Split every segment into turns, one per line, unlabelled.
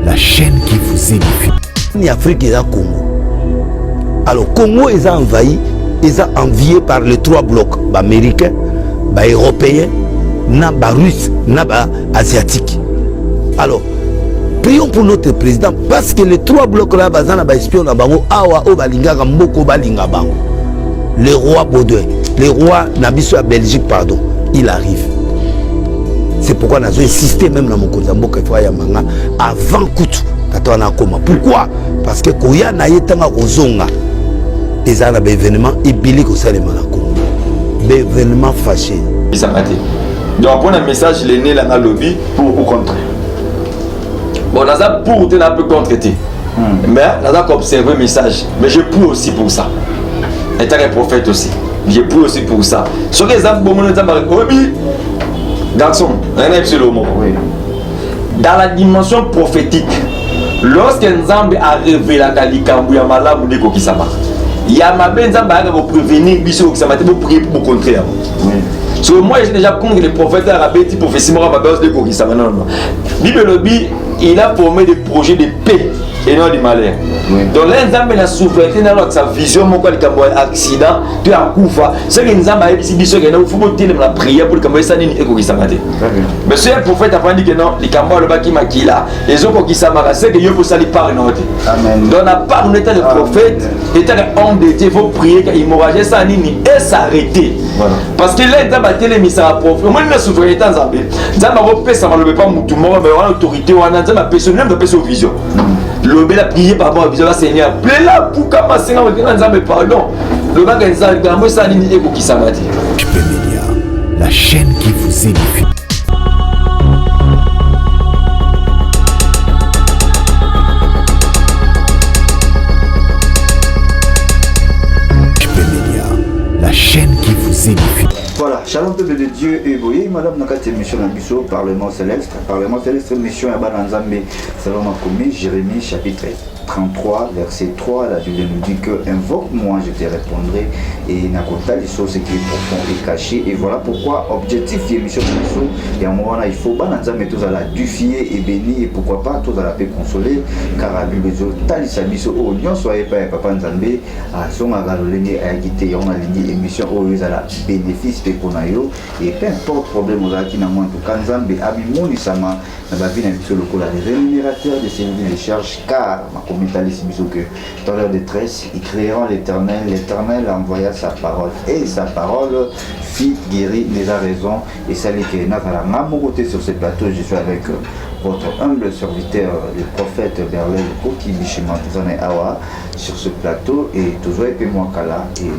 la chaîne qui vous édifie.
En Afrique, il y a Congo. Alors, Congo est envahi, ils sont enviés par les trois blocs, américains, européens, russes, asiatiques. Alors, prions pour notre président parce que les trois blocs là, le roi Baudouin, le roi Nabiso à Belgique, pardon, il arrive. C'est pourquoi nous avons insisté même dans mon Kozambo avant Koutou. Pourquoi? Parce que quand il y a un des événements ébiliques au sein de Congo. Des événements fâchés.
Donc, on a un message, il est né dans le lobby pour ou contre. Bon, on a pour un peu contre. Mais on a observé le message. Mais je pour aussi pour ça. Étant un prophète aussi. Je pour aussi pour ça. Sur les âmes, bon, garçon, dans la dimension prophétique, lorsque Nzambe a révélé la Kalikambu ya malamu de Kokisama, il y a ma benza pour prévenir Bissou Kokisama pour prier pour le contraire. So moi j'ai déjà contre les prophètes arabes qui prophétient ma base de Kokisama. Non. Bible Lobby, il a formé des projets de paix et non de malheur. Donc là Nzambe la souveraineté dans sa vision mon quoi le Kambo accident tu as Koufa, c'est que Nzambe a dit Bissou que il faut monter la prière pour le Kambo ça ni Kokisama. Mais ce prophète a dit que non, les Kambo le baki makila, les autres Kokisama c'est que Dieu pour ça les parler non. Amen. Donc la part on était le prophète, était homme de Dieu, faut prier qu'hémorragie ça ni et s'arrêter. Parce que là Nzambe a télé ça a prof. Moi la souveraineté Nzambe. Nzambe a repé ça ne veut pas mutu mort mais on a autorité on a Nzambe a personne même pas sur vision. Le bel a prié par rapport à la vision, Seigneur. Plaît là pour commencer à dire pardon. Le bac est ça, moi ça n'est pas qui ça m'a dit.
La chaîne qui vous édifie. La chaîne qui vous édifie.
Voilà, shalom peuple de Dieu et voyez madame Nakati mission Nambiso, Parlement céleste, mission à Balanzambe, Salom Akoumi, Jérémie chapitre 33, verset 3, la Bible nous dit que invoque-moi, je te répondrai et Nakota les choses qui est profond et caché. Et voilà pourquoi objectif de mission Nambiso, et à un moment là il faut Balanzambe tous à la dufier et bénir et pourquoi pas tous à la paix consoler, car la Bible dit Talisa Biso, oh, n'y soyez pas Papa Nzambe, à son agalolé à guité, on a ligne émission, oh, ils ont la bénéfice. Et peu importe problème aux acquis, en tout cas, Nzambe abimoni sama na ba vie na biso lokola rémunérateur de services de charge car ma communauté les que dans leur détresse ils créeront l'Éternel. L'Éternel envoya sa parole et sa parole fit guérir les a raison et ça les que Nazara mon côté sur ce plateau je suis avec votre humble serviteur le prophète Berlin Koki Bishima Awa sur ce plateau et toujours et moi kala et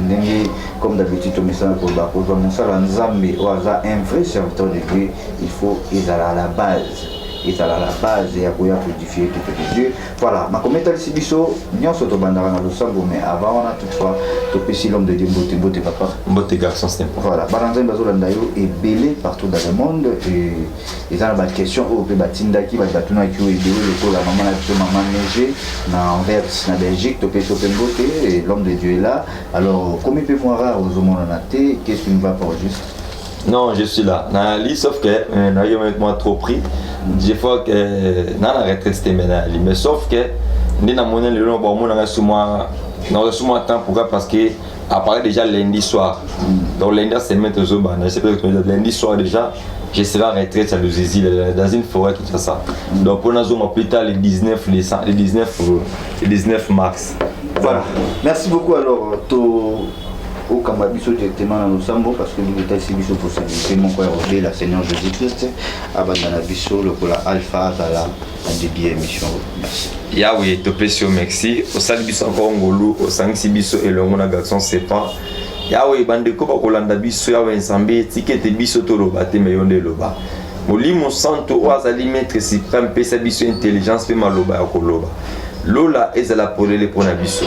comme d'habitude au message pour mon Nzambe ou un vrai serviteur de Dieu il faut ils à la base et à la base et à pouvoir modifier tout de Dieu. Voilà, ma commentaire ici biso, n'y sur bandara na losango mais avant on a toutefois topesi l'homme de Dieu mbote papa.
Mbote garçon c'est important.
Voilà, balanzé bazolanda yo est belé partout dans le monde et ils ont des questions au pe batindaki batuna ki et belé le la maman la maman neige na Anvers na Belgique topesi mbote et l'homme de Dieu est là. Alors comment peut voir rare aux hommes en athée, qu'est-ce qui ne va pas juste?
Non, je suis là. Sauf que moi trop pris. Des fois que na retraité mais sauf que ni na monnaie le long bon mon na souvent temps pourquoi parce que apparaît déjà lundi soir. Donc lundi c'est mettre zoba, je sais pas que lundi soir déjà je serai en retraite à l'Uzézi dans une forêt tout ça. Donc on a zoom plus tard le 19 mars.
Voilà. Merci beaucoup alors au Kambabiso directement dans nos sambo parce que nous étions ici biso pour saluer mon frère Robé, la Seigneur Jésus-Christ, abandana biso le pour la Alpha à la début émission. Merci.
Yahweh topesio merci. Au salut biso encore ngolu, au sangi biso et le mona garçon c'est pas. Yahweh bandeko ba kolanda biso Yahweh nsambe tikete biso to loba te meyonde loba. Molimo santo oazali maître suprême pesa biso intelligence pe maloba ya koloba. Lola ezala polele pona biso.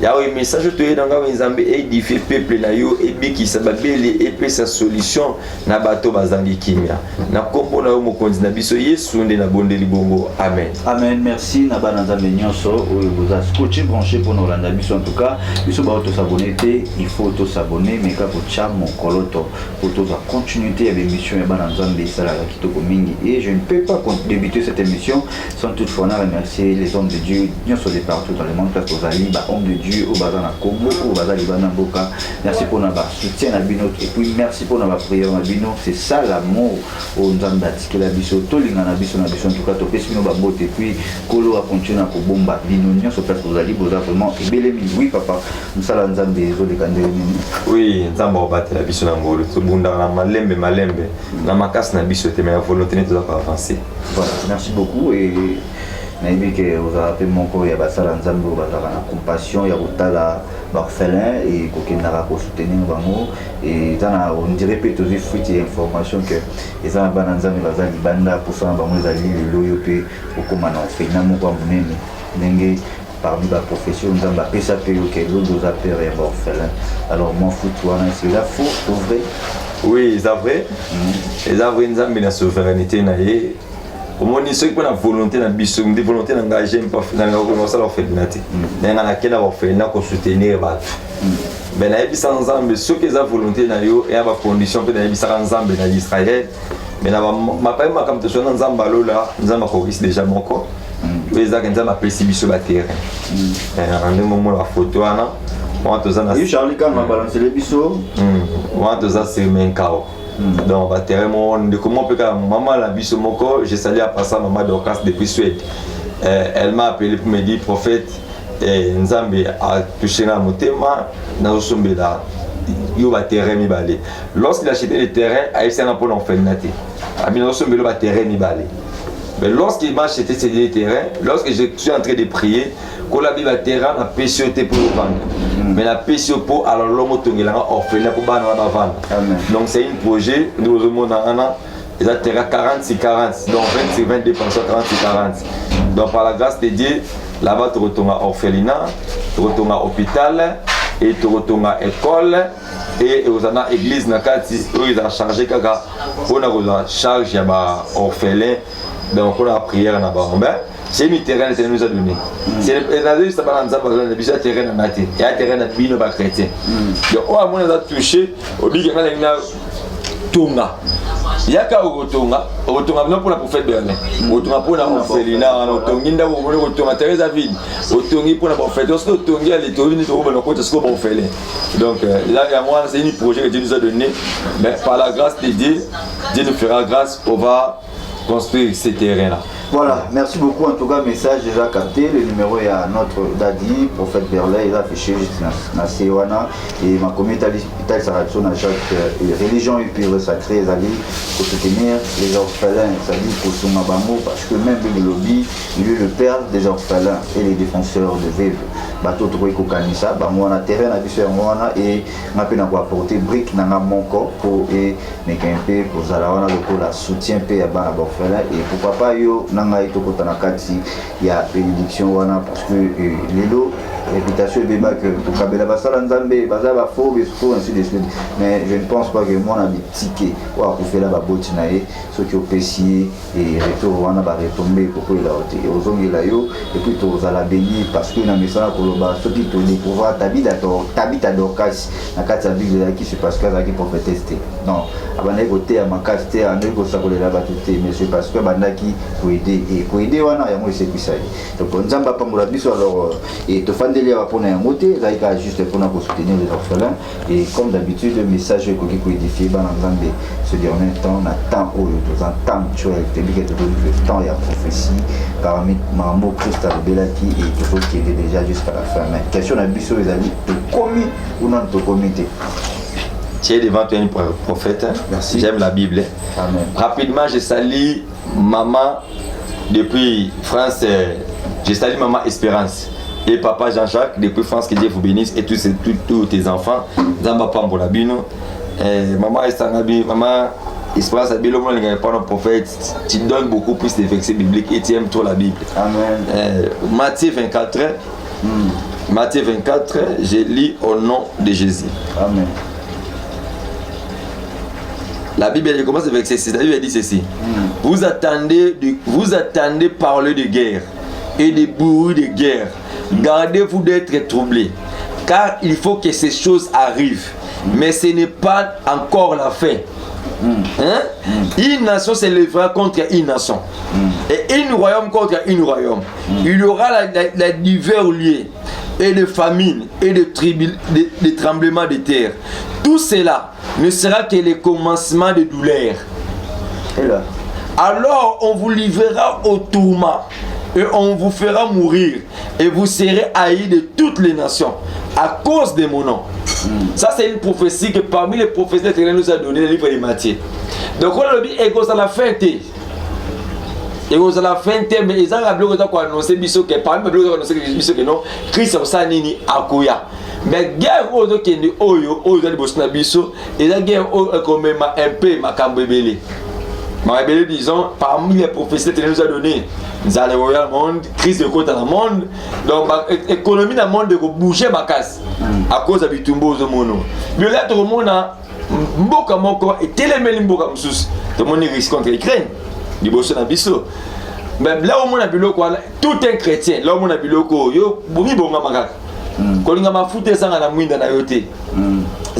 ya o message to yedanga nzambe édifier peuple na yo ebikisa babeli epesa solution na bato bazangi kimia na kombo na yo mokonzi na biso Yesu nde na bondeli bongo amen.
Amen. Merci na bana nzambe nyonso oyo boza scotché branché pour nous landa biso en tout cas biso ba auto s'abonner il faut auto s'abonner mais ka pour chamo koloto pour toute la continuité avec l'émission ya bana nzambe sala la kitoko mingi et je ne peux pas débuter cette émission sans toutefois remercier les hommes de Dieu nyonso de partout dans le monde parce que zali ba hommes de Dieu au bazar na Congo au bazar libana mboka. Merci pour na ba soutien na bino et puis merci pour na ba prière na bino. C'est ça l'amour au nzambe atiki la biso to linga na biso en tout cas to pesi bino ba mbote et puis kolo a continuer na ko bomba bino nyonso parce que zali boza vraiment ebele mingi. Oui papa msala nzambe zo de kandele mingi.
Oui nzambe obatela biso na ngolo to bunda na malembe na makasi na biso te mais la volonté to za avancer.
Voilà, merci beaucoup et naïbi que vous avez appelé mon corps, il y a basala nzambe, il y a compassion, il y a utala orphelin et kokendara pour soutenir bango et on dirait peut-être aussi fruit et information que les gens ban nzambe bazali banda pour ça bango zali le loyo pe okoma na orphelin moko munene ndenge parmi la profession nzambe pesa pe yo que l'autre dosa père et orphelin. Alors moi foutoir c'est là faux ou vrai?
Oui, c'est vrai. Les avrais nzambe na souveraineté na ye. Au moins ceux qui ont la volonté na biso, des volontés d'engager pas dans la orphelinat. Dans la quelle orphelinat qu'on soutenir ba. Ben na ebisa nzambe ceux qui ont volonté na yo et à condition que na ebisa nzambe na Israël. Mais na ma pas ma comme te sona nzambe lola, nzambe ko risque déjà moko. Les a nzambe apesi biso ba terrain. En un moment la photo ana
Charlie Kahn m'a balancé les bisous.
Moi, tout ça, c'est un chaos. Donc, comment peut maman la biso moko, j'ai salué à passer maman Dorcas depuis Suède. Elle m'a appelé pour me dire, prophète, Nzambe a touché dans mon thème, dans le sommet là, il va terrain mi balé. Lorsqu'il a acheté le terrain, il s'est un peu l'enfermé. Il a acheté le terrain mi balé. Mais lorsqu'il m'a acheté ce terrain, lorsque je suis en train de prier, quand la Bible a terrain, la PCOT pour le vendre. Mais la PCO pour alors l'homme est orphelin pour vendre. Donc c'est un projet, nous avons un terrain 40-40, donc 20-22 pensions 40-40. Donc par la grâce de Dieu, là-bas tu retournes à orphelinat, tu retournes à hôpital, et tu retournes à école, et vous avez une église, ils ont chargé kaka pour la charge de orphelin, donc on a prière là-bas. C'est une terrain que nous a donné. C'est juste avant de nous a terrain à mater. Il y a un terrain à bino bas chrétien. Donc on a touché au dit qu'il y a Tonga. Il y a qu'à Tonga non pour la prophète Berlin. Tonga pour la orphelinat, Tonga pour Tonga Thérèse David. Tonga pour la prophète. Donc Tonga les Tonga pour le côté ce qu'on orphelin. Donc là il y a moi c'est un projet que Dieu nous a donné. Mais par la grâce de Dieu, Dieu nous fera grâce. On va construire ces terrains-là.
Voilà, merci beaucoup. En tout cas, message déjà capté. Le numéro est à notre Dadi, prophète Berlin. Il a affiché juste dans Sewana. Et ma communauté Ital Saratso, dans chaque religion et puis sacrée, pour soutenir les orphelins. C'est-à-dire pour Soumabamo, parce que même le lobby, il est le père des orphelins et les défenseurs de veuves. Bateau Troïko Kanisa, on a terrain à Bissou et on a pu apporter briques dans mon corps pour et pour Zalawana, pour la soutien à orphelin. Et pourquoi pas yo nanga ito kota na kati ya bénédiction wana parce que les lots réputation et débat que pour kabela basala nzambe bazaba faux ainsi de suite mais je ne pense pas que moi na ticket ou à faire la baboti na ye ceux qui ont payé et retour wana ba retomber pour la hauteur et aux hommes là yo et puis to za la béni parce que na message koloba ceux qui to découvrir tabita Dorcas na kati ya Bible qui se passe kaza qui prophétesse non abana côté à makasté en eko sakolela batuté mais c'est parce que bandaki pour aider wana ya moi c'est puis ça donc nzamba pambola biso alors et to fandeli ya pona ya moté zaika juste pour nous soutenir les orphelins et comme d'habitude le message que qui édifier bana nzambe ce dernier temps na temps où nous entend tu es que le temps et la prophétie parmi Mambo Christ Belaki et tout qui est déjà jusqu'à la fin mais question à biso les amis de commis ou non de comité.
Tu es devant toi un prophète.
Merci.
J'aime la Bible.
Amen.
Rapidement, je salue maman depuis France. Je salue maman Espérance et papa Jean-Jacques depuis France. Que Dieu vous bénisse et tous tes enfants. Zamba Pambolabino. Maman Estangabi, maman Espérance Abilo, on n'est pas un prophète. Tu donnes beaucoup plus de versets bibliques et tu aimes trop la Bible.
Amen.
Matthieu 24. Matthieu 24, je lis au nom de Jésus.
Amen.
La Bible elle commence avec ceci. La Bible dit ceci. Vous attendez parler de guerre et de bruit de guerre. Gardez-vous d'être troublés, car il faut que ces choses arrivent. Mais ce n'est pas encore la fin. Une nation s'élèvera contre une nation et un royaume contre un royaume. Il y aura la divers lieux et de famines et de tremblements de terre. Tout cela ne sera que le commencement de douleur.
Et là,
alors on vous livrera au tourment et on vous fera mourir et vous serez haïs de toutes les nations à cause de mon nom. Ça c'est une prophétie que parmi les prophéties que nous a donné le livre de Matthieu. Donc on a dit et à la fin et à la fin mais ils ont rappelé qu'on a annoncé que parmi les annoncé que non Christ ça nini akoya. Mais guerre aux autres qui oyo les bosna biso et la guerre comme un peu makambebele. Makambebele disons parmi les prophéties que nous a donné nous allons le monde, crise de côté dans le monde, donc l'économie dans le monde de bouger ma casse à cause de bitumbo au mono. Mais là tout le monde a mboka moko et télémeli mboka msusu. Tout le monde risque contre l'Ukraine. Du bosso na biso. Mais là au monde a biloko tout un chrétien, là au monde a biloko yo bomi bonga makaka. Kolinga mafuta sanga na mwinda na yote.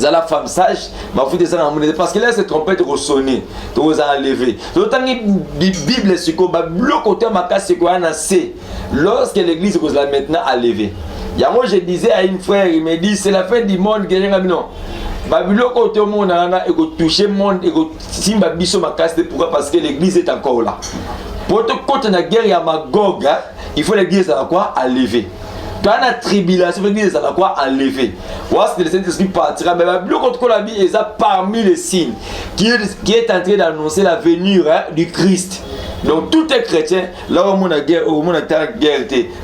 La femme sage, mafuta sanga na mwinda parce que là cette trompette ressonner, tu vous enlever. D'autant que Bible c'est quoi bloco te makasi ko ana c'est lorsque l'église cause la maintenant à lever. Ya moi je disais à une frère, il me dit c'est la fin du monde guerre non. Babiloko te monde na ego toucher monde ego simba biso makasi pourquoi parce que l'église est encore là. Pour te contre la guerre ya Magog, il faut l'église à quoi à lever. Dans la tribulation, l'église à quoi enlever. Voici le Saint-Esprit partira. Mais le contre la vie est parmi les signes qui est en train d'annoncer la venue du Christ. Donc tout est chrétien. Là où on a guerre, où on a guerre,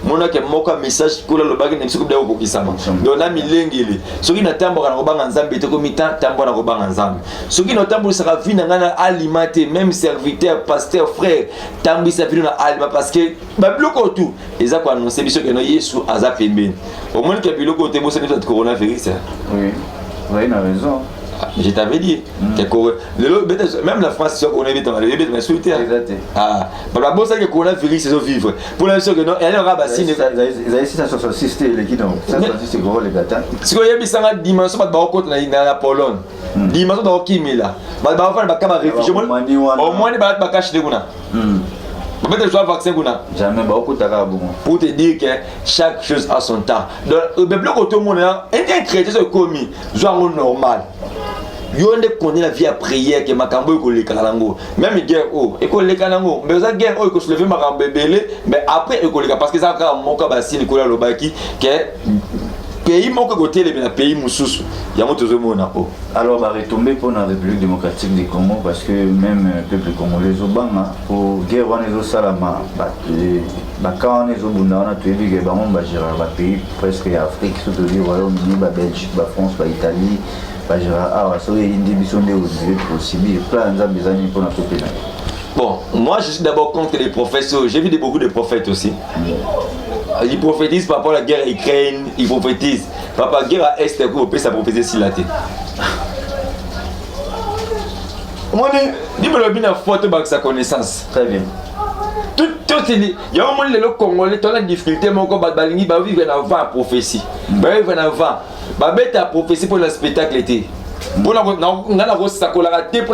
on a un message que le bagage n'est pas comme pour qui ça marche. Donc on a mis l'engel. Ceux qui n'attendent pas en Zambie, c'est comme temps, tambour en Zambie. Ceux qui n'attendent pas sera vie n'en alimenter, même serviteur, pasteur, frère, tambour ça vient alimenter parce que le tout. Ils ont annoncé que nous Jésus a zapé. Au moins que le côté moi c'est le coronavirus.
Oui, vous avez raison.
Je t'avais dit que même la France on est dans le mais souhaité ah la bonne c'est que coronavirus c'est vivre pour la chose que non elle aura vaccine
ils avaient 666 les qui donc ça c'est gros les gars
si on y a mis ça dimension pas ba côté na la Pologne dimension dans Kimila ba faire ba kama réfugié au moins ba cacher kuna peut-être soit vaccin kuna
jamais ba ko taka bon
pour te dire que chaque chose a son temps donc le bloc tout le monde un chrétien c'est commis genre normal. Yo ne connaît la vie à prière que makambo ko le kalango même guerre et ko le kalango mais ça guerre ko se lever makambo belé mais après ko le parce que ça ka moka basini ko la lobaki que pays moko côté le pays mususu ya moto zo mona
alors va retomber pour la République démocratique du Congo parce que même peuple congolais obanga pour guerre wana zo salama ba quand les obunda on a tué que ba on ba gérer ba pays presque Afrique surtout le Royaume-Uni ba Belgique ba France ba Italie.
Bon, moi je suis d'abord contre les prophètes. J'ai vu beaucoup de prophètes aussi. Ils prophétisent par rapport à la guerre à Ukraine, ils prophétisent par rapport à la guerre à Est, vous pouvez ça prophétiser si la tête. Moi, dis-moi le bien à faute de sa connaissance.
Très bien.
Tout il y a un moment le Congolais, tu as une difficulté, mon combat balingi, bah vivre en avant prophétie. Bah vivre en avant. Bah mettre la prophétie pour le spectacle été. Pour la pour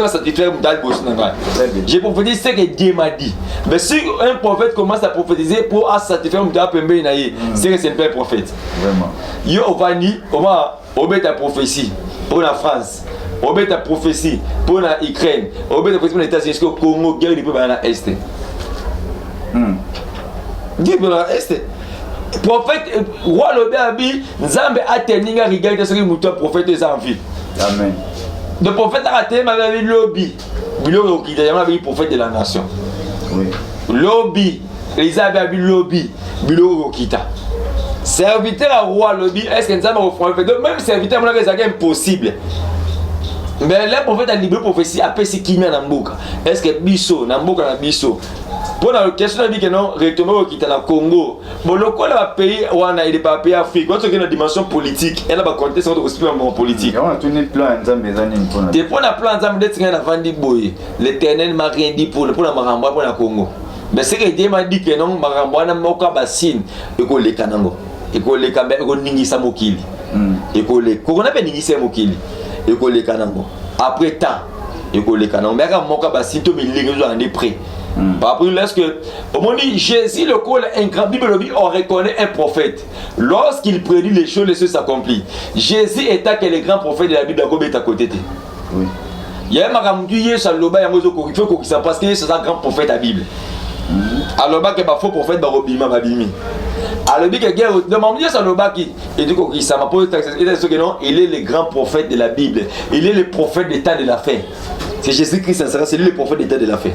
la satisfaire j'ai prophétisé ce que Dieu m'a dit. Mais si un prophète commence à prophétiser pour satisfaire c'est que c'est un père prophète.
Vraiment.
Yo Ovani, on met ta prophétie pour la France. On met ta prophétie pour la Ukraine. On met ta prophétie pour les États-Unis. Au Congo, guerre du peuple à l'Est. Dieu pour l'Est. Prophète, roi Lobeabi, Nzambe a tenu à regarder ce que le prophète est en vie.
Amen.
Le prophète a raté ma vie lobby. Bilo qui est le prophète de la nation.
Oui.
Lobby. Elisabeth a vu lobby. Bilo kita. Serviteur à roi lobby. Est-ce que nous avons fait même serviteur moi c'est impossible. Mais le prophète a libéré prophétie après ce qui m'a dans Mboka. Est-ce que biso na Mboka na biso Pour la question, on dit que non, rectement, qui est dans le Congo. Bon, le pays où on a des papiers Afrique, quand on a une dimension politique, elle a pas compté sur aussi un politique.
On a tourné plan en
Depuis on a plan en d'être un avant de boy. L'Éternel m'a rien dit pour la Maramba pour la Congo. Mais c'est que Dieu m'a dit que non, Maramba n'a pas bassine. École les Kanango. École les Kambe, école Ningisa Mokili. École les Corona pe Ningisa Mokili. École les Kanango. Après temps, école les Kanango. Mais quand Moka bassine, tout le monde en est prêt. Par rapport à ce que, au moment où Jésus, le col, un grand Bible, on reconnaît un prophète. Lorsqu'il prédit les choses s'accomplissent. Jésus étant que le grand prophète de la Bible, est à côté.
Oui.
Il y a un maramouillé sur le bas, il faut qu'il s'en passe que c'est un grand prophète de la Bible. Alors, il y a un faux prophète de la Bible. Alors, il y a un maramouillé sur le bas qui dit qu'il s'en passe il est le grand prophète de la Bible. Il est le prophète des temps de la fin. C'est Jésus-Christ, c'est lui le prophète des temps de la fin.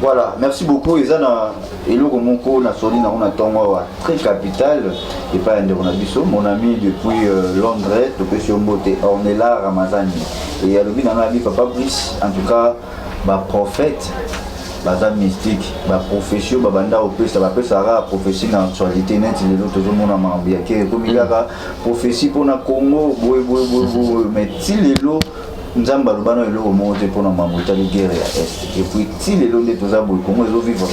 Voilà, merci beaucoup. Et très capital. Et pas un mon ami depuis Londres, on est là, Ramazani. Et à l'objet d'un ami, Papa Brice, en tout cas, prophète. Baza mystique, profession, banda au plus, ça va la prophétie dans l'actualité net, les autres tout le monde a marqué. Comme il y a prophétie pour le Congo, mais si les lots Nzamba lubano eloko mote pona mamuta de guerre à est et puis si les lots de tous les Congo ils vivent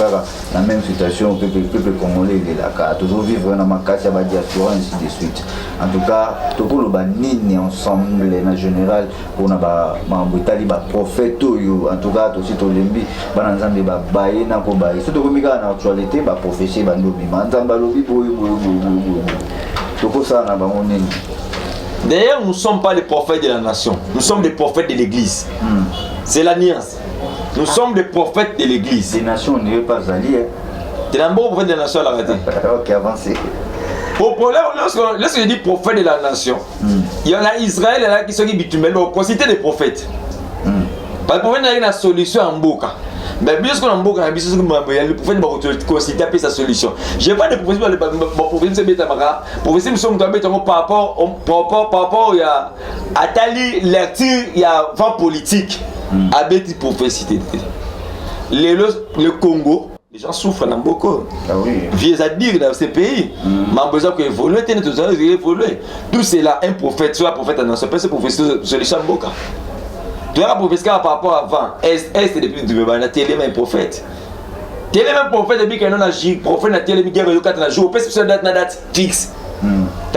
la même situation peuple congolais il est là toujours vivre dans ma casse à diaspora ainsi de suite. En tout cas tout le banini ensemble en général pour na ba mamuta li ba prophète yo en tout cas aussi to lembi bana nzambe ba baye na ko baye surtout comme na actualité ba prophétie ba ndobi nzamba lobi boy to ko ça na ba monene.
D'ailleurs, nous ne sommes pas les prophètes de la nation, nous sommes des prophètes de l'église. C'est la nuance. Nous sommes des prophètes de l'église.
Les nations ne veulent pas allier.
Tu es un bon prophète de la nation à la raté.
Ok, avancez.
Lorsque je dis prophète de la nation, il y en a Israël là, qui sont bitumés, donc considérez des prophètes. Parce que le prophète a une solution en Boka. Mais bien sûr, le prophète va considérer sa solution. Je n'ai pas de prophétie, le prophète par rapport à tali lecture, il y a 20 politiques avec des prophéties. Le Congo, les gens souffrent dans beaucoup. Vieux à dire dans ces pays, mais on a besoin d'évoluer, tout c'est là un prophète, soit un prophète dans ce pays, c'est prophétie solution en Boka. Tu as prophétisé par rapport à avant. Est depuis du Bébana, tu es le même prophète. Tu es le même prophète depuis que nous avons prophète, tu es le même guerre, tu as jour, parce que c'est une date fixe. Tu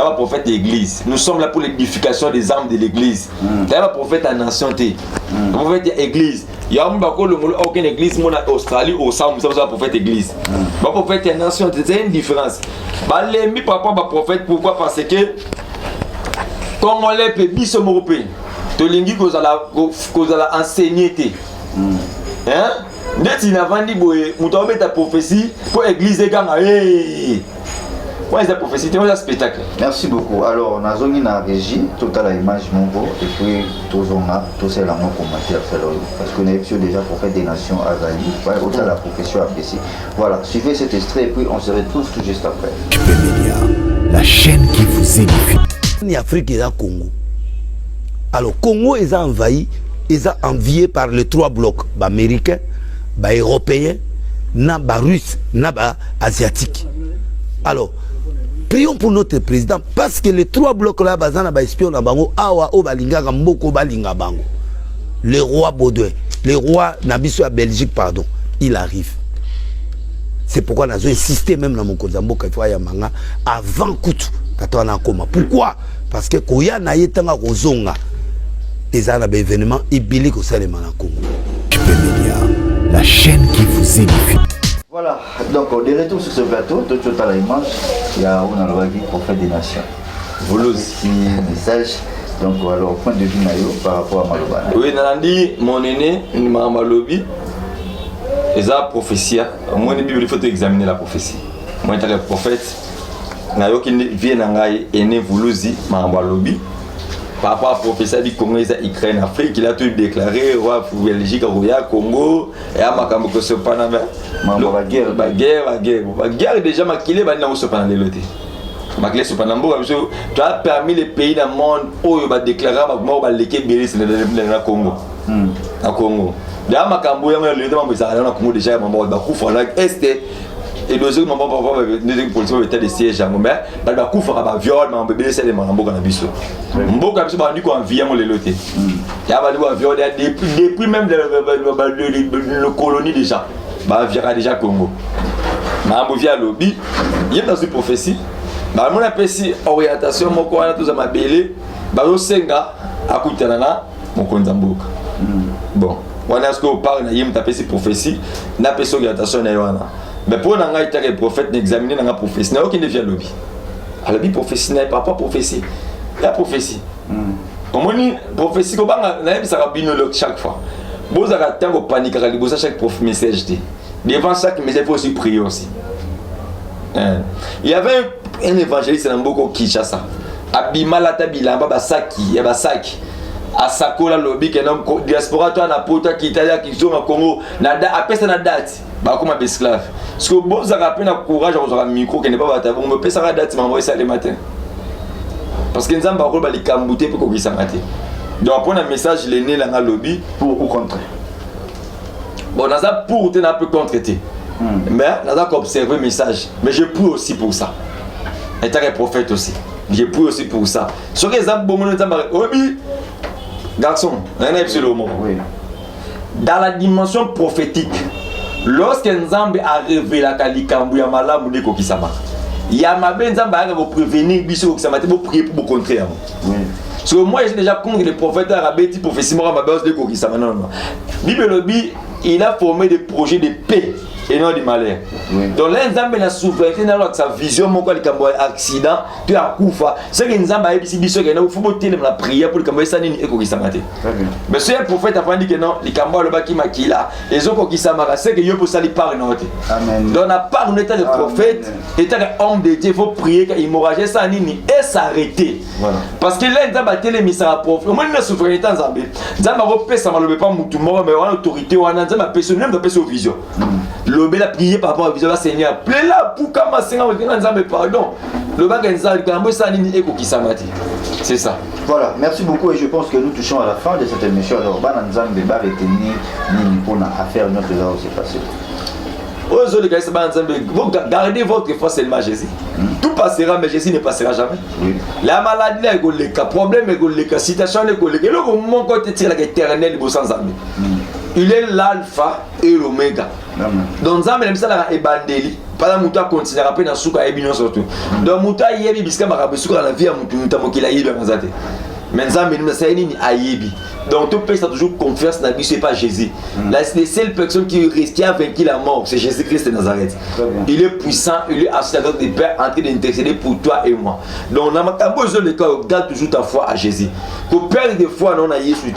es un prophète de l'église. Nous sommes là pour l'édification des âmes de l'église. Tu es un prophète en nation. Tu es un prophète de l'église. Il y a aucune église en Australie au Sam, c'est un prophète d'église. Un prophète en nation, c'est une différence. Les mis par rapport à un prophète, pourquoi? Parce que comme on l'a payé, ce mot européen. Tu as enseigné. Dès que tu as vendu, tu as ta prophétie pour l'église des gamins. Quoi est la prophétie? C'est un spectacle.
Merci beaucoup. Alors, on a zone na régie, total image mon beau, et puis tous c'est la mot commentaire, parce qu'on est déjà prophète des nations Azali, autant la profession appréciée. Voilà, suivez cet extrait et puis on se retrouve tout juste après.
Média, la chaîne qui vous édifie.
L'Afrique est à Congo. Alors, Congo est envahi, est envié par les trois blocs, américains, européens, russes, asiatiques. Alors, prions pour notre président parce que les trois blocs là, espion na bango, awa o balinga mboko balinga bango. Le roi Baudouin, le roi Nabiso à Belgique, pardon, il arrive. C'est pourquoi nous avons insisté même dans mon Kozamboka il faut yamanga avant Koutou. Pourquoi? Parce que Koya na yetanga kozonga. Les événements bibliques au sein de Congo.
Média, la chaîne qui vous édifie.
Voilà, donc de retour sur ce plateau, tout à l'image, il y a un prophète des nations. Voilà aussi message. Donc alors, point de vue par rapport à Maloba.
Oui, Nalandi, mon aîné, Malobi, et ça prophétie. Moi, il faut examiner la prophétie. Moi, je suis le prophète. Qui vient et ne voulusi Malobi. Par rapport à la prophétie du Congo, Ukraine, Afrique, il a tout déclaré, roi Belgique, Roya, Congo, et à Makambo que ce paname. La guerre déjà maquillée, il n'y a pas de l'autre. Maquillée sur Panambo, tu as permis les pays dans le monde où il va déclarer que le Congo. D'ailleurs, ma cambo, il y a le temps où on a Congo déjà, maman, il va couper là. Est et deux autres mamans parfois des policiers étaient des sièges à mais il va couper à viol, mais on peut baisser les mamans dans biso. Mboka biso ba ndiko en vie mon leloté. Il y a ba viol depuis même le colonie déjà. Ba vira déjà Congo. Ma ambo via lobby, il y a dans une prophétie. Ba mon appesi orientation moko wana tous ma belé, ba yo senga akutana na mon konzamboka. Bon, on a ce qu'on parle na yim taper ces prophéties, na peso orientation na yoana. Mais pour nous, les prophètes n'examiner la prophétie. Il n'y a aucun défi à l'objet. À l'objet prophétie, n'est pas prophétie. Il y a prophétie. Au moins, prophétie, ça va bien chaque fois. Vous avez tant de panique, vous avez chaque message. Devant chaque message, il faut aussi prier aussi. Il y avait un évangéliste dans beaucoup Kinshasa. Abimala Tabila, Babasaki, Yabasaki. À Sakola lobby que nom diaspora toi na pota qui Italia qui sont au Congo nada apesa na date ba comme esclave parce que bon ça rappelle na courage on aura micro qui n'est pas battu on me pesa na date m'envoyer ça le matin parce que nzamba ko ba likambouté pour ko gisa matin donc pour un message les né na lobby
pour ou contre
bon naza pour te na peu contreté mais naza observer message mais je prie aussi pour ça étant un prophète aussi je prie aussi pour ça sur les gens bon nzamba obi garçon, dans la dimension prophétique, lorsque Nzambe a révélé la Kalikambu ya malamu ndeko kisama, ya mabe Nzambe a prévenir biso kisama te pour prier pour contraire. Parce que moi j'ai déjà contre les prophètes arabes dit prophétie mora mabe ndeko kisama non non. Bible il a formé des projets de paix et non de malheur. Donc là Nzambe na souveraineté na sa vision moko likambo accident tu akufa c'est que Nzambe a dit biso que il faut botter la prière pour likambo ça nini eko kisama te. Mais ce prophète a dit que non likambo le baki makila les oko kisama c'est que yo pour ça li parle non te. Amen. Donc na part nous étant le prophète étant homme de Dieu il faut prier que hémorragie ça nini et s'arrêter. Voilà. Parce que là Nzambe a télé ça prophète moi na souveraineté Nzambe Nzambe a pesa malobe pas mutu moko mais on autorité wana Nzambe a pesa même pas pesa vision. Le bel a prié par rapport à la vision du Seigneur. Plela pour comment Seigneur Nzambe pardon. Le bagage Nzambe quand ça ni eko kisamati. C'est ça.
Voilà, merci beaucoup et je pense que nous touchons à la fin de cette émission. Alors Bana Nzambe va retenir ni pour affaire notre là où c'est passé.
Aux les gars, vous gardez votre foi seulement Jésus. Tout passera, mais Jésus ne passera jamais. Oui. La maladie, le problème, la situation, le côté tire l'éternel sans Nzambe. Il est l'alpha et l'oméga. Donc Nzambe même ça la ebandeli. Pas muta continuer à peine souka ebino surtout. Donc muta yebi biska marabe souka la vie à muta mokila yebi mazate. Mais Nzambe nous ça ni ayebi. Donc tout personne a toujours confiance dans Jésus et pas Jésus. La seule personne qui a vaincu la mort, c'est Jésus-Christ de Nazareth. Il est puissant, il est assis avec des pères en train d'intercéder pour toi et moi. Donc dans ma besoin de toi, garde toujours ta foi à Jésus. Pour perdre des fois non à Jésus.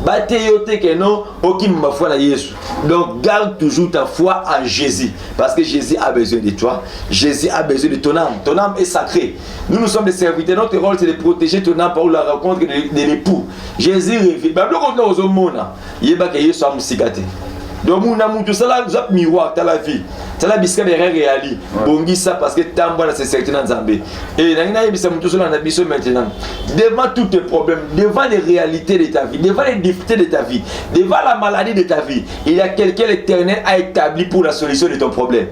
Battez que non, aucune ma foi à Jésus. Donc garde toujours ta foi à Jésus. Parce que Jésus a besoin de toi. Jésus a besoin de ton âme. Ton âme est sacrée. Nous sommes des serviteurs. Notre rôle c'est de protéger ton âme par la rencontre de l'époux. Jésus révèle. Donc mon amour tout ça là vous avez miroir dans la vie ça la bisca des réali bongi ça parce que tant bon c'est certain dans Nzambe et na bisa tout ça na biso maintenant devant tous tes problèmes devant les réalités de ta vie devant les difficultés de ta vie devant la maladie de ta vie il y a quelqu'un l'Éternel a établi pour la solution de ton problème.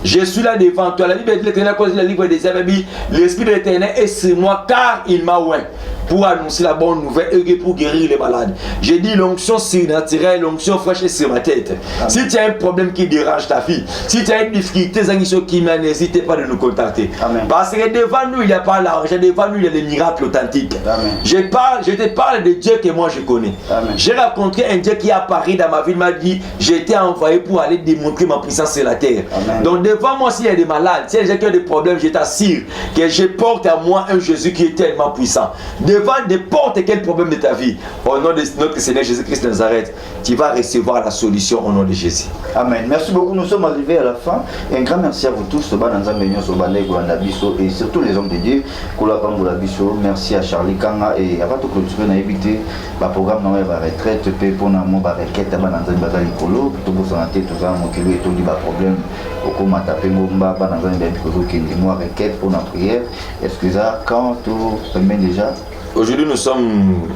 Je suis là devant toi. La Bible de l'Éternel cause le livre des Abbés. L'Esprit de l'Éternel est sur moi car il m'a oint pour annoncer la bonne nouvelle et pour guérir les malades. J'ai dit l'onction surnaturelle, l'onction fraîche sur ma tête. Amen. Si tu as un problème qui dérange ta fille, si tu as une difficulté qui m'a, n'hésitez pas de nous contacter. Amen. Parce que devant nous il n'y a pas l'argent, devant nous il y a des miracles authentiques. Amen. Je te parle de Dieu que moi je connais. J'ai rencontré un Dieu qui est apparu dans ma vie, il m'a dit j'étais envoyé pour aller démontrer ma puissance sur la terre. Amen. Donc devant moi s'il y a des malades, s'il y a des gens qui ont des problèmes, je t'assure que je porte à moi un Jésus qui est tellement puissant. Devant n'importe quel problème de ta vie, au nom de notre Seigneur Jésus-Christ de Nazareth, tu vas recevoir la solution au nom de Jésus. Amen.
Merci beaucoup, nous sommes arrivés à la fin. Et un grand merci à vous tous, et surtout les hommes de Dieu. Merci à Charlie Kanga et avant de clôturer, on a évité le programme de la retraite, pour la requête, problème. Requête pour la prière. Excusez quand tout remet déjà.
Aujourd'hui nous sommes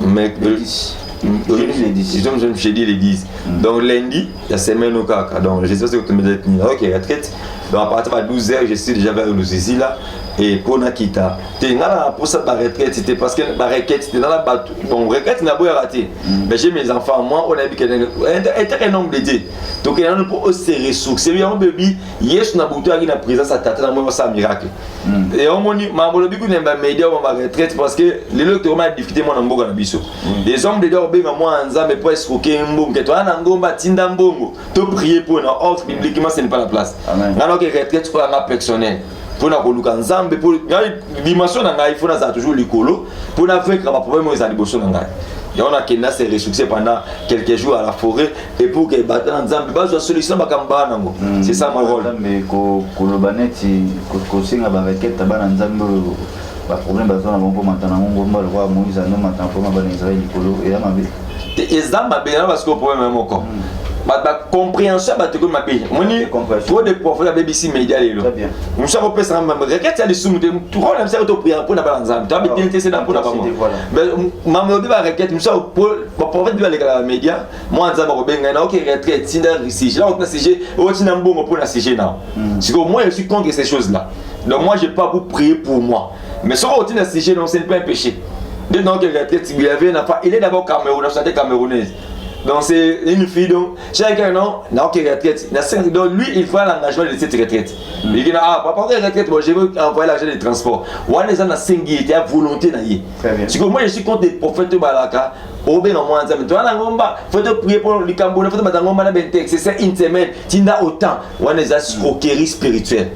mercredi
les 10.
J'ai dit les 10. Donc lundi, il y a semaine au caca. Donc je sais ce que tu me dis, ok, retraite. Donc à partir de 12h, je suis déjà vers nous ici là. Et pour Nakita, pour ça, ma retraite, c'était parce que ma requête, c'était dans la bateau. Bon, requête, n'a pas raté. Mais j'ai mes enfants, moi, on a vu qu'il y a un nombre de dieux. Donc il y a un peu de ressources. C'est bien un bébé, yes, on a bouté à la présence à tata, on a ça miracle. Et on m'a dit, ma bolobi, on a un média, on va retraite parce que les autres ont difficulté, moi, on a biso. Les hommes de l'or, moi, en zam, mais pas escroquer un bon, que toi, un ngomba, tinda mbongo, te prier pour un autre, bibliquement, ce n'est pas la place. Alors que retraite, pour un personnel. Pour na koluka nzambe pour dimension na ngai faut na za toujours likolo pour na faire que ma problème aux aliboso na ngai et on a kena ces ressources pendant quelques jours à la forêt et pour que battre nzambe bazo solution bakamba nango c'est ça mon rôle
mais ko kolobaneti ko singa ba requête ba nzambe ba problème bazo na bongo matana ngo mba le roi Moïse no matana pour ba Israël likolo et ya mabe
ezamba bena parce que problème même encore ma compréhension te comme ma pays moni trop de profs la BBC média les
très bien
nous savons pas ça même requête les sous tout rôle même ça to prier pour na balanzam tu as bien c'est dans pour na pas mais maman de la requête nous savons pour prophète de la média moi nzamba ko benga na OK retraite tinda risige là on a sige o tina mbongo pour na sige na c'est que moi je suis contre ces choses là donc moi j'ai pas pour prier pour moi mais sur on tina sige non c'est pas un péché donc retraite il est d'abord camerounais chanté camerounaise. Donc c'est une fille donc chacun non n'a aucune retraite donc lui il faut l'engagement de cette retraite il dit ah papa retraite moi je veux envoyer l'argent de transport on les a na singularité à volonté na yi c'est que moi je suis contre des prophètes balaka au ben moi nzambe toi na ngomba faut te prier pour le Cameroun faut te mettre ngomba na bentex c'est une semaine tinda autant on les a escroquerie spirituelle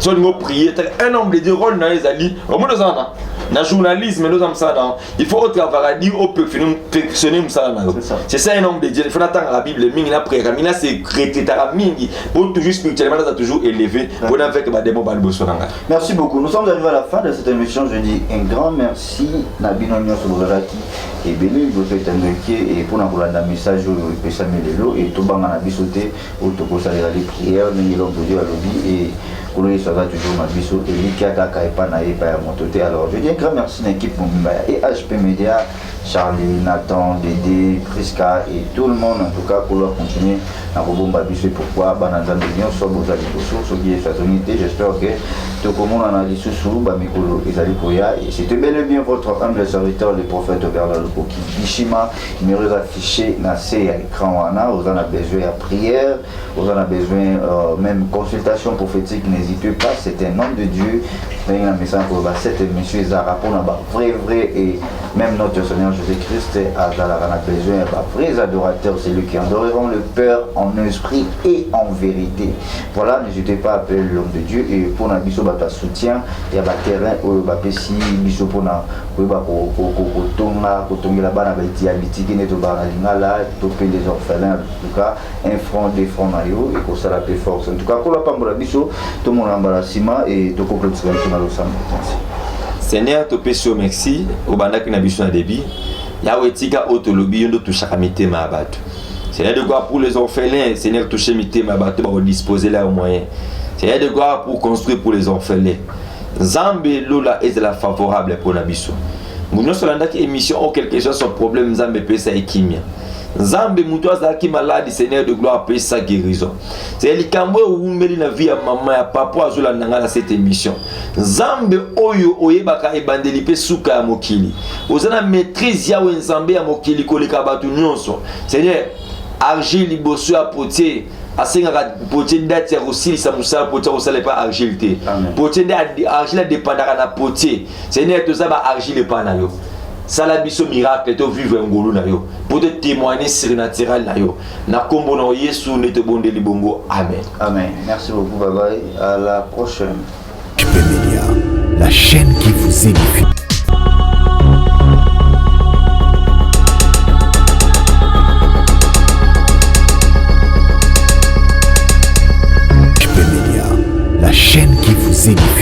si on prier un homme de deux rôles dans les alliés au moins dans un le journalisme, nous sommes ça dans. Il faut travailler au perfectionner ça. C'est ça un homme de Dieu. Il faut attendre la Bible, mingi na prière, mingi na secrétaire, tara mingi pour toujours spirituellement ça toujours élevé pour n'avoir que des mots balbosonanga.
Merci beaucoup. Nous sommes arrivés à la fin de cette émission. Je dis un grand merci Nabino Nyonso Bozalaki et Belé Boto Etandoki et pour nous rendre un message au Pesa Melelo et tout banga na bisoté au toko salela les prières mais l'homme de Dieu à l'obi et pour lui ça va toujours ma biso et Lika Kaka et Panaï par montoté. Alors je dis un grand merci à l'équipe et HP Media, Charlie, Nathan, Dédé, Priska et tout le monde en tout cas pour leur continuer à rebondir biso pourquoi Bananza Million soit Bozali Bosso ce qui est façonité. J'espère que tout le monde en a dit sous Bamikolo et Zalikoya et c'était bel et bien votre humble serviteur le prophète Bernard Lukoki Bishima numéro affiché nassé à l'écran vous en a besoin à prière vous en a besoin même consultation prophétique n'hésitez pas c'est un homme de Dieu un message pour cette émission Zara pour vrai et même notre Seigneur Jésus-Christ a besoin vrais adorateurs c'est lui qui adoreront le Père en esprit et en vérité. Voilà, n'hésitez pas à appeler l'homme de Dieu et pour na biso bata soutien il y a terrain ba pesi biso pour na kotonga bana ba diabétique ne to ba lingala to pe les orphelins en tout cas un franc des francs mario et ko sala pe force en tout cas pour la pambola biso to mon embarrassement et to ko clôturer na lo sam.
Seigneur to peso merci au bandaki na biso na débit ya wetika otolobi ndo to chakamite ma bato. Seigneur de gloire pour les orphelins, Seigneur toucher mité ma bateau pour disposer leurs moyens. Seigneur de gloire pour construire pour les orphelins. Zambé Lola est la favorable pour Nabiso. Nous sommes dans une émission ou quelque chose sur problème Zambé peut ça équimia. Zambé Moutoua Zaki malade Seigneur de gloire peut sa guérison. C'est le cambo où meli na vie à maman à papa azula nanga cette émission. Zambé oyo oyebaka ebandeli pe suka ya mokili. Ozana maîtrise ya wenzambe ya mokili koleka batu nyonso. Seigneur argile liboso à potier à sengaka potier date aussi ça musala potier osala pas argile té potier argile dépendara na potier Seigneur tout ça ba argile pas na yo sala biso miracle to vivre ngolo na yo pour te témoigner surnaturel na yo na kombo na Yesu ne te bondeli bongo amen.
Merci beaucoup, bye bye, à la prochaine.
HP Media, la chaîne qui vous édifie. La chaîne qui vous édifie.